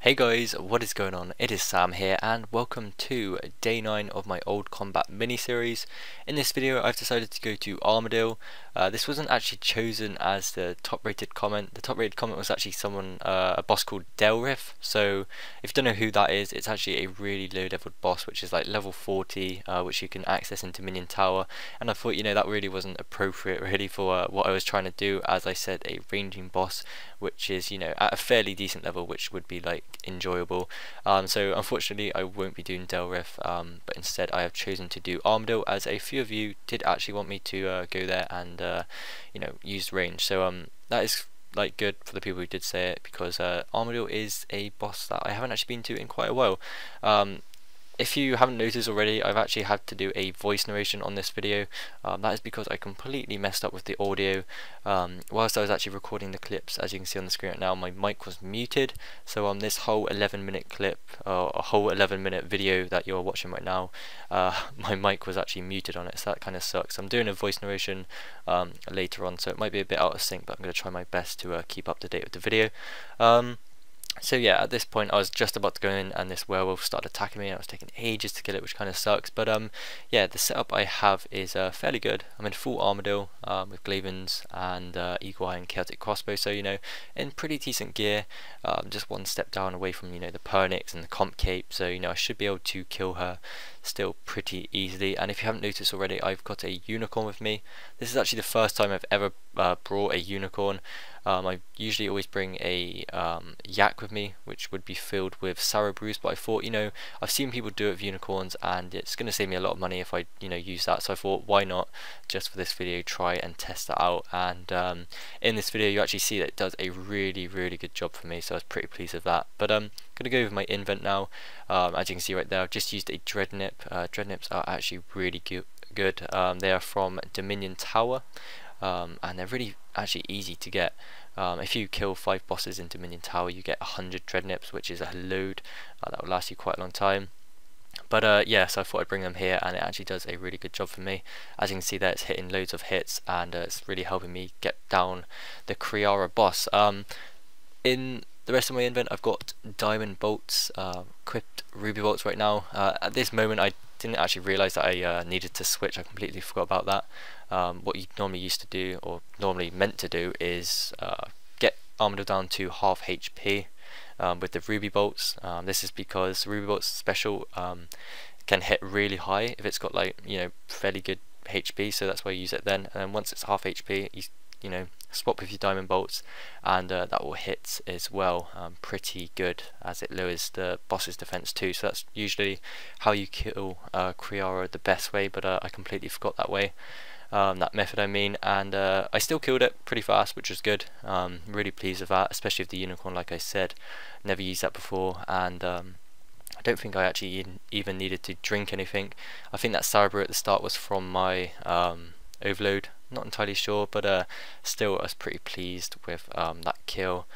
Hey guys, what is going on? It is Sam here and welcome to day 9 of my Old Combat mini-series. In this video I've decided to go to Armadale. This wasn't actually chosen as the top rated comment. The top rated comment was actually a boss called Delriff. So if you don't know who that is, it's actually a really low leveled boss which is like level 40, which you can access into Minion Tower. And I thought, that really wasn't appropriate really for what I was trying to do. As I said, a ranging boss which is, at a fairly decent level, which would be like enjoyable. So unfortunately I won't be doing Delriff, but instead I have chosen to do Armadale, as a few of you did actually want me to go there and use range. So that is like good for the people who did say it, because Armadale is a boss that I haven't actually been to in quite a while. If you haven't noticed already, I've actually had to do a voice narration on this video. That is because I completely messed up with the audio. Whilst I was actually recording the clips, as you can see on the screen right now, my mic was muted. So on this whole 11-minute clip, a whole 11-minute video that you're watching right now, my mic was actually muted on it, so that kind of sucks. I'm doing a voice narration later on, so it might be a bit out of sync, but I'm going to try my best to keep up to date with the video. So yeah, at this point I was just about to go in and this werewolf started attacking me. I was taking ages to kill it, which kind of sucks, but yeah, the setup I have is fairly good. I'm in full Armadale with Glavens and Eagle Eye and Chaotic Crossbow, so in pretty decent gear, just one step down away from the Pernix and the Comp Cape, so I should be able to kill her still pretty easily. And if you haven't noticed already, I've got a unicorn with me. This is actually the first time I've ever brought a unicorn. I usually always bring a yak with me, which would be filled with Sarrow Brews, but I thought, I've seen people do it with unicorns and it's going to save me a lot of money if I use that, so I thought, why not just for this video try and test that out. And in this video you actually see that it does a really good job for me, so I was pretty pleased with that. But I'm going to go with my invent now. As you can see right there, I've just used a Dreadnip. Dreadnips are actually really good. They are from Dominion Tower, and they're really actually easy to get. If you kill 5 bosses in Dominion Tower, you get 100 Dreadnips, which is a load. That will last you quite a long time. But yeah, so I thought I'd bring them here, and it actually does a really good job for me. As you can see there, it's hitting loads of hits, and it's really helping me get down the Kree'arra boss. In the rest of my invent, I've got diamond bolts, equipped ruby bolts right now. At this moment, I didn't actually realise that I needed to switch. I completely forgot about that. What you normally used to do, or normally meant to do, is get Armadale down to half HP with the ruby bolts. This is because ruby bolts special can hit really high if it's got fairly good HP, so that's why you use it then. And then once it's half HP, you swap with your diamond bolts, and that will hit as well pretty good, as it lowers the boss's defense too. So that's usually how you kill Kree'arra the best way, but I completely forgot that way, that method I mean, and I still killed it pretty fast, which was good. Really pleased with that, especially with the unicorn. Like I said, never used that before, and I don't think I actually even needed to drink anything. I think that Sarrow Brew at the start was from my overload, not entirely sure, but still I was pretty pleased with that kill.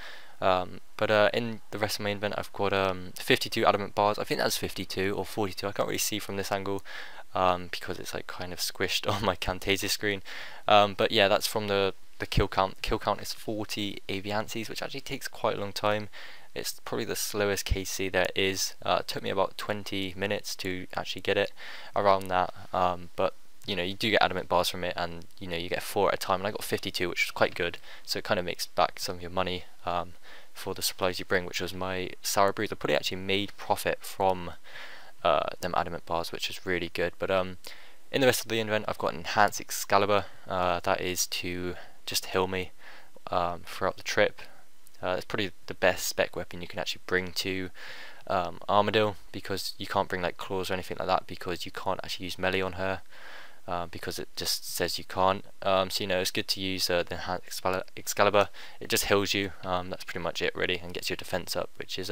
But in the rest of my invent, I've got 52 adamant bars. I think that's 52 or 42, I can't really see from this angle, because it's like kind of squished on my Camtasia screen. But yeah, that's from the kill count. Kill count is 40 Aviances, which actually takes quite a long time. It's probably the slowest KC there is. It took me about 20 minutes to actually get it, around that. But you do get adamant bars from it, and you get 4 at a time, and I got 52, which was quite good, so it kind of makes back some of your money for the supplies you bring, which was my Sarrow Brews. I probably actually made profit from them adamant bars, which is really good. But in the rest of the invent, I've got Enhanced Excalibur. That is to just heal me throughout the trip. It's probably the best spec weapon you can actually bring to Armadale, because you can't bring like claws or anything like that, because you can't actually use melee on her, because it just says you can't. So it's good to use the Enhanced Excalibur. It just heals you. That's pretty much it really, and gets your defense up, which is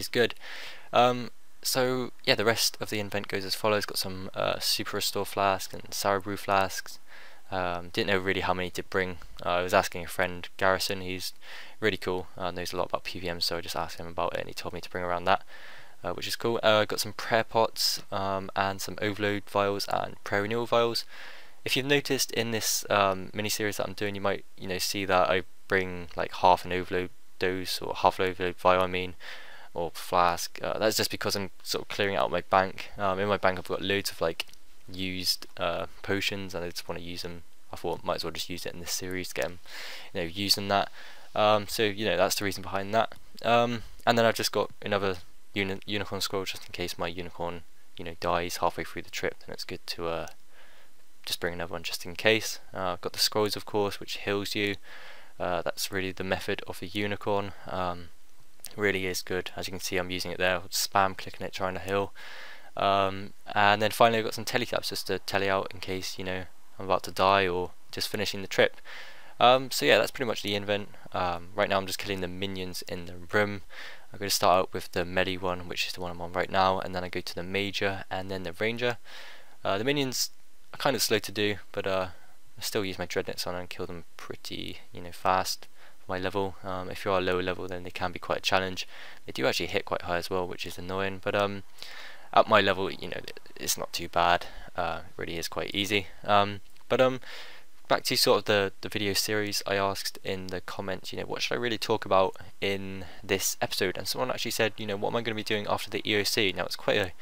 good. So yeah, the rest of the invent goes as follows. Got some Super Restore flasks and Sarrow Brew flasks. Didn't know really how many to bring. I was asking a friend, Garrison, he's really cool, knows a lot about PVM, so I just asked him about it and he told me to bring around that, which is cool. Got some prayer pots and some overload vials and prayer renewal vials. If you've noticed in this mini series that I'm doing, you might see that I bring like half an overload dose or half overload vial, I mean, or flask. That's just because I'm sort of clearing out my bank. In my bank I've got loads of like used potions, and I just want to use them. I thought might as well just use it in this series to get them, using that. So that's the reason behind that. And then I've just got another unicorn scroll just in case my unicorn dies halfway through the trip. Then it's good to just bring another one just in case. I've got the scrolls, of course, which heals you. That's really the method of a unicorn. Really is good. As you can see, I'm using it there. I'll spam clicking it, trying to heal. And then finally I've got some teletaps just to tele out in case I'm about to die or just finishing the trip. So yeah, that's pretty much the invent. Right now I'm just killing the minions in the room. I'm going to start out with the melee one, which is the one I'm on right now, and then I go to the major and then the ranger. The minions are kind of slow to do, but I still use my dreadnoughts on and kill them pretty fast for my level. If you are lower level, then they can be quite a challenge. They do actually hit quite high as well, which is annoying, but at my level, it's not too bad. It really is quite easy. Back to sort of the video series, I asked in the comments, what should I really talk about in this episode? And someone actually said, what am I going to be doing after the EOC? Now it's quite a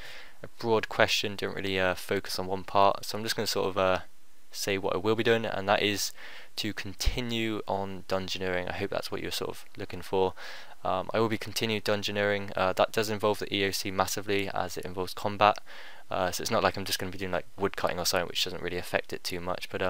broad question, didn't really focus on one part, so I'm just going to sort of say what I will be doing, and that is to continue on dungeoneering. I hope that's what you're sort of looking for. I will be continuing dungeoneering. That does involve the EOC massively, as it involves combat. So it's not like I'm just going to be doing like woodcutting or something, which doesn't really affect it too much. But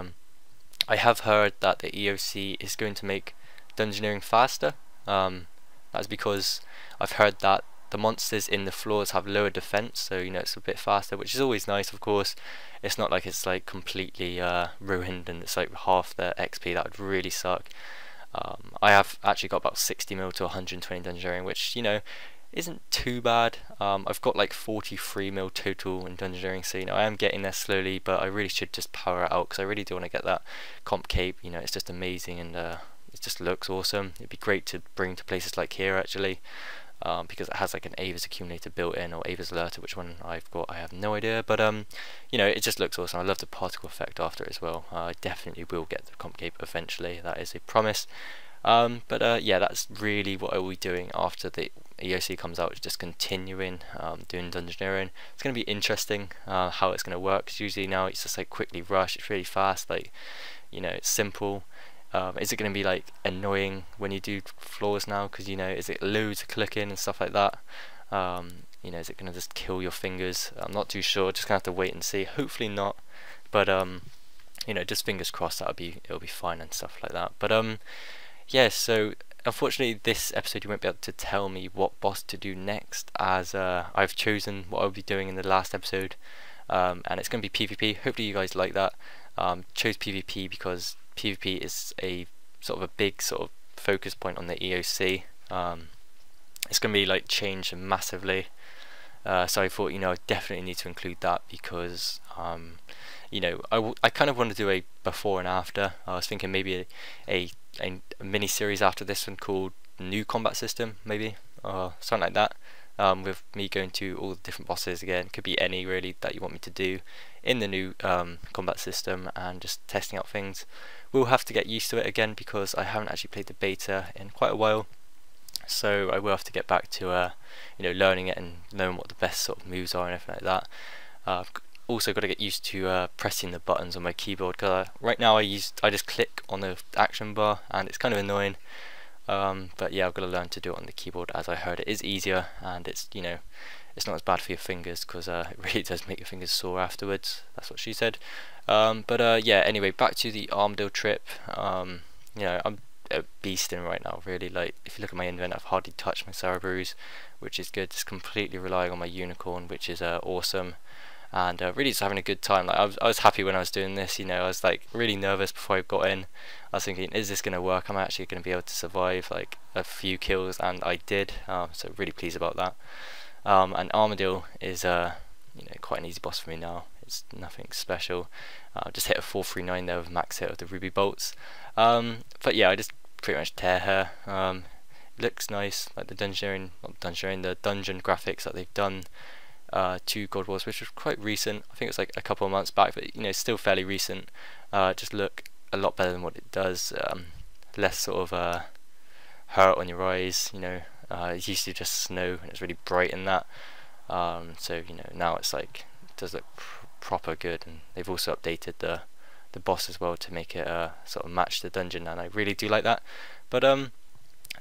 I have heard that the EOC is going to make dungeoneering faster. That's because I've heard that the monsters in the floors have lower defense, so it's a bit faster, which is always nice. Of course, it's not like it's like completely ruined and it's like half the XP. That would really suck. I have actually got about 60 mil to 120 dungeoneering, which isn't too bad. I've got like 43 mil total in dungeoneering, so I am getting there slowly, but I really should just power it out because I really do want to get that comp cape. It's just amazing, and it just looks awesome. It'd be great to bring to places like here actually, because it has like an Ava's accumulator built in, or Ava's alerter. Which one I've got, I have no idea, but it just looks awesome. I love the particle effect after it as well. I definitely will get the comp cape eventually, that is a promise. Yeah, that's really what I will be doing after the EOC comes out, is just continuing doing dungeoneering. It's going to be interesting how it's going to work, because usually now it's just like quickly rush, it's really fast, like it's simple. Is it going to be like annoying when you do floors now, because is it loads of clicking and stuff like that? Is it going to just kill your fingers? I'm not too sure, just going to have to wait and see. Hopefully not, but just fingers crossed that it'll be fine and stuff like that. But yeah, so unfortunately this episode you won't be able to tell me what boss to do next, as I've chosen what I'll be doing in the last episode, and it's going to be PvP. Hopefully you guys like that. Chose PvP because PvP is a sort of a big sort of focus point on the EOC. It's going to be like changed massively, so I thought I definitely need to include that, because I kind of want to do a before and after. I was thinking maybe a mini series after this one called New Combat System, maybe, or something like that, with me going to all the different bosses again. Could be any really that you want me to do in the new combat system, and just testing out things. We'll have to get used to it again, because I haven't actually played the beta in quite a while, so I will have to get back to learning it and knowing what the best sort of moves are and everything like that. I've also got to get used to pressing the buttons on my keyboard, because right now I just click on the action bar and it's kind of annoying. But yeah, I've got to learn to do it on the keyboard, as I heard it is easier, and it's it's not as bad for your fingers, because it really does make your fingers sore afterwards. That's what she said. Yeah, anyway, back to the Armadale trip. I'm beasting right now, really. Like, if you look at my invent, I've hardly touched my Cerberus, which is good. Just completely relying on my unicorn, which is awesome. And really just having a good time. Like, I was happy when I was doing this. I was like really nervous before I got in. I was thinking, is this going to work? I'm actually going to be able to survive like a few kills, and I did. So really pleased about that. And Armadale is quite an easy boss for me now. It's nothing special. Just hit a 439 there with max hit of the ruby bolts. But yeah, I just pretty much tear her. It looks nice, like the dungeon graphics that they've done to God Wars, which was quite recent. I think it's like a couple of months back, but it's still fairly recent. Just look a lot better than what it does. Less sort of hurt on your eyes. You know, it used to just snow and it's really bright in that. So you know, now it's like it does look proper good, and they've also updated the boss as well to make it sort of match the dungeon, and I really do like that. But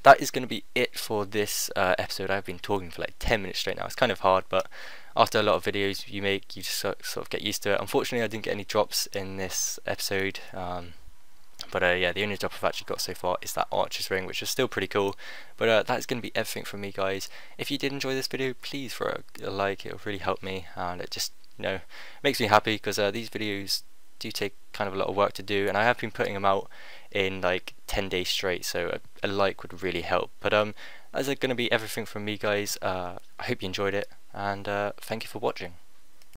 that is going to be it for this episode. I've been talking for like 10 minutes straight now. It's kind of hard, but after a lot of videos you make, you just sort of get used to it. Unfortunately, I didn't get any drops in this episode, but yeah, the only drop I've actually got so far is that Archer's Ring, which is still pretty cool. But that's going to be everything from me, guys. If you did enjoy this video, please throw a like. It will really help me, and it just, you know, makes me happy, because these videos do take kind of a lot of work to do, and I have been putting them out in like 10 days straight, so a like would really help. But that's going to be everything from me, guys. I hope you enjoyed it, and thank you for watching.